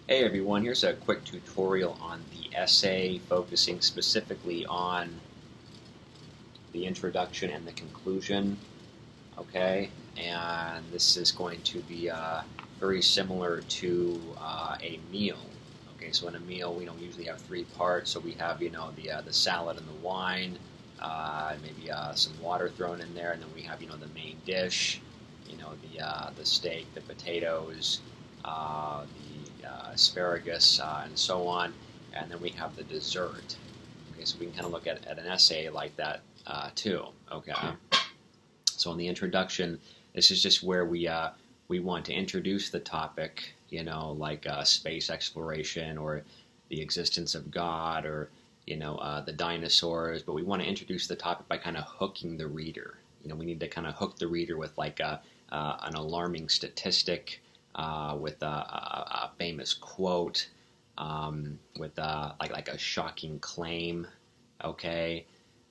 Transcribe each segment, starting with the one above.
Hey everyone, here's a quick tutorial on the essay focusing specifically on the introduction and the conclusion, okay? And this is going to be very similar to a meal, okay? So in a meal, we usually have three parts. So we have, the salad and the wine, maybe some water thrown in there, and then we have, the main dish, the steak, the potatoes, the asparagus, and so on. And then we have the dessert. Okay, so we can kind of look at an essay like that too. Okay. So in the introduction, this is just where we want to introduce the topic, like space exploration or the existence of God or the dinosaurs. But we want to introduce the topic by kind of hooking the reader. We need to kind of hook the reader with like an alarming statistic, with a famous quote, with like a shocking claim. Okay.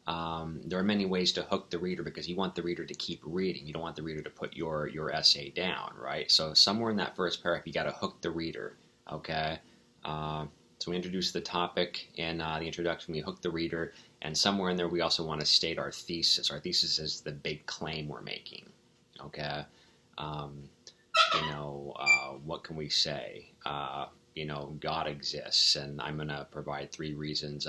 There are many ways to hook the reader because you want the reader to keep reading. You don't want the reader to put your essay down, right? So somewhere in that first paragraph, you got to hook the reader, okay? So we introduce the topic in the introduction. We hook the reader, and somewhere in there, we also want to state our thesis. Our thesis is the big claim we're making, okay? What can we say? God exists, and I'm going to provide three reasons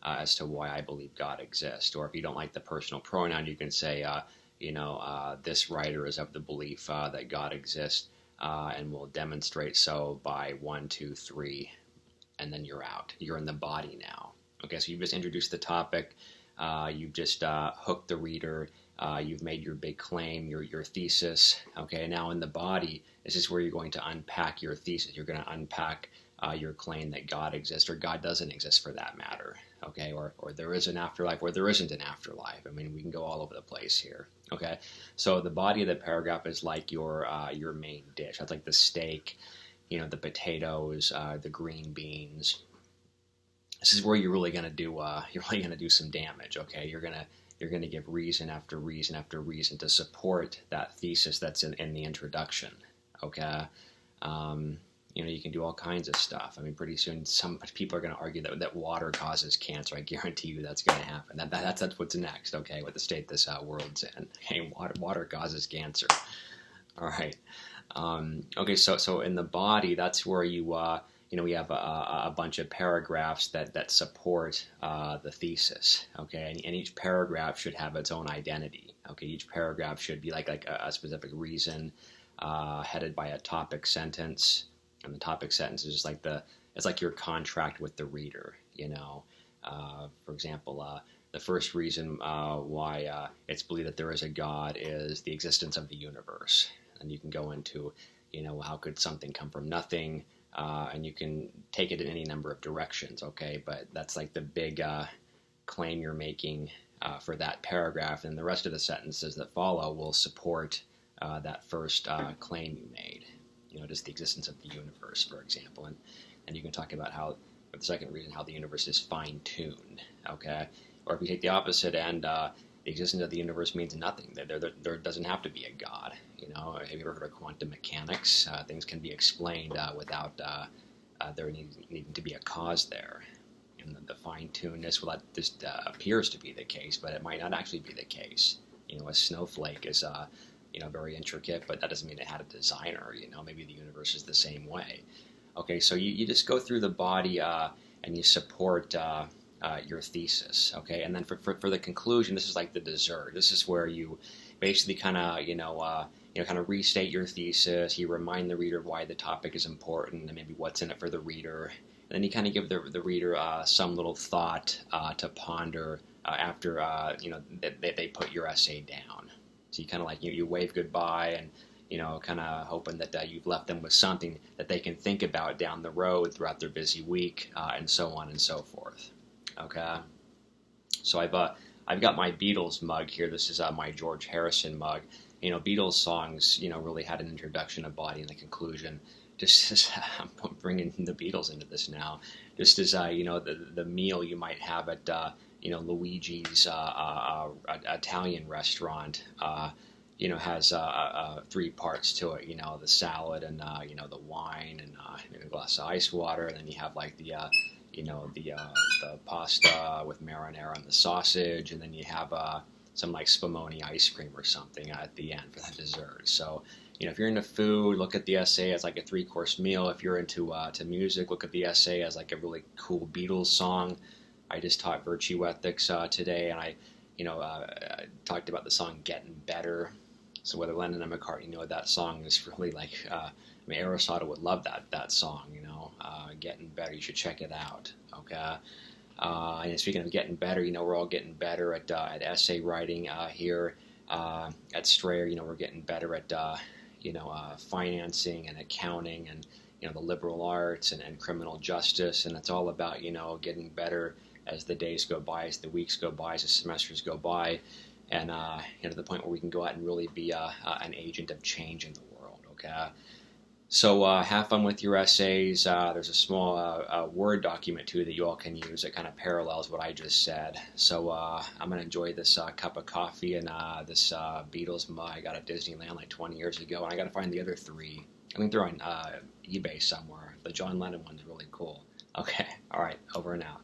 as to why I believe God exists. Or if you don't like the personal pronoun, you can say, this writer is of the belief that God exists, and will demonstrate so by 1, 2, 3, and then you're out. You're in the body now. Okay, so you've just introduced the topic. You've just hooked the reader. You've made your big claim, your thesis. Okay, now in the body, this is where you're going to unpack your thesis. You're going to unpack your claim that God exists, or God doesn't exist for that matter. Okay, or there is an afterlife, or there isn't an afterlife. I mean, we can go all over the place here. Okay, so the body of the paragraph is like your main dish. That's like the steak, the potatoes, the green beans. This is where you're really gonna do some damage. Okay, you're gonna give reason after reason after reason to support that thesis that's in the introduction. Okay. You can do all kinds of stuff. I mean, pretty soon some people are going to argue that water causes cancer. I guarantee you that's going to happen. That's what's next, okay, with the state this world's in. Okay, water causes cancer. All right. Okay, so in the body, that's where we have a bunch of paragraphs that support the thesis, okay? And each paragraph should have its own identity, okay? Each paragraph should be like a specific reason, headed by a topic sentence. And the topic sentence is just like it's like your contract with the reader, For example, the first reason why it's believed that there is a God is the existence of the universe. And you can go into, how could something come from nothing? And you can take it in any number of directions, okay? But that's like the big claim you're making for that paragraph. And the rest of the sentences that follow will support that first claim you made. Just the existence of the universe, for example. And you can talk about how, for the second reason, how the universe is fine-tuned, okay? Or if you take the opposite end, the existence of the universe means nothing. There doesn't have to be a God, Have you ever heard of quantum mechanics? Things can be explained without there needing to be a cause there. And the fine-tunedness, well, that just appears to be the case, but it might not actually be the case. A snowflake is very intricate, but that doesn't mean it had a designer. Maybe the universe is the same way. Okay, so you just go through the body and you support your thesis. Okay, and then for the conclusion, this is like the dessert. This is where you basically kind of restate your thesis. You remind the reader why the topic is important and maybe what's in it for the reader. And then you kind of give the reader some little thought to ponder after they put your essay down. So you kind of like you wave goodbye and kind of hoping that you've left them with something that they can think about down the road throughout their busy week, and so on and so forth. Okay. So I've got my Beatles mug here. This is my George Harrison mug. Beatles songs really had an introduction, a body, and a conclusion. Just as I'm bringing the Beatles into this now, just as the meal you might have at Luigi's Italian restaurant, has 3 parts to it. The salad and the wine and maybe a glass of ice water, and then you have like the pasta with marinara and the sausage, and then you have some like spumoni ice cream or something at the end for the dessert. So, if you're into food, look at the essay as like a 3-course meal. If you're into to music, look at the essay as like a really cool Beatles song. I just taught virtue ethics today, and I talked about the song "Getting Better." So whether Lennon and McCartney know that song is really like, Aristotle would love that song. "Getting Better." You should check it out. Okay. And speaking of getting better, we're all getting better at essay writing here at Strayer. We're getting better at financing and accounting and the liberal arts and criminal justice, and it's all about getting better as the days go by, as the weeks go by, as the semesters go by, and to the point where we can go out and really be an agent of change in the world. Okay. So have fun with your essays. There's a small Word document, too, that you all can use that kind of parallels what I just said. So I'm going to enjoy this cup of coffee and this Beatles mug I got at Disneyland like 20 years ago. And I got to find the other 3. I think they're on eBay somewhere. The John Lennon one's really cool. Okay. All right. Over and out.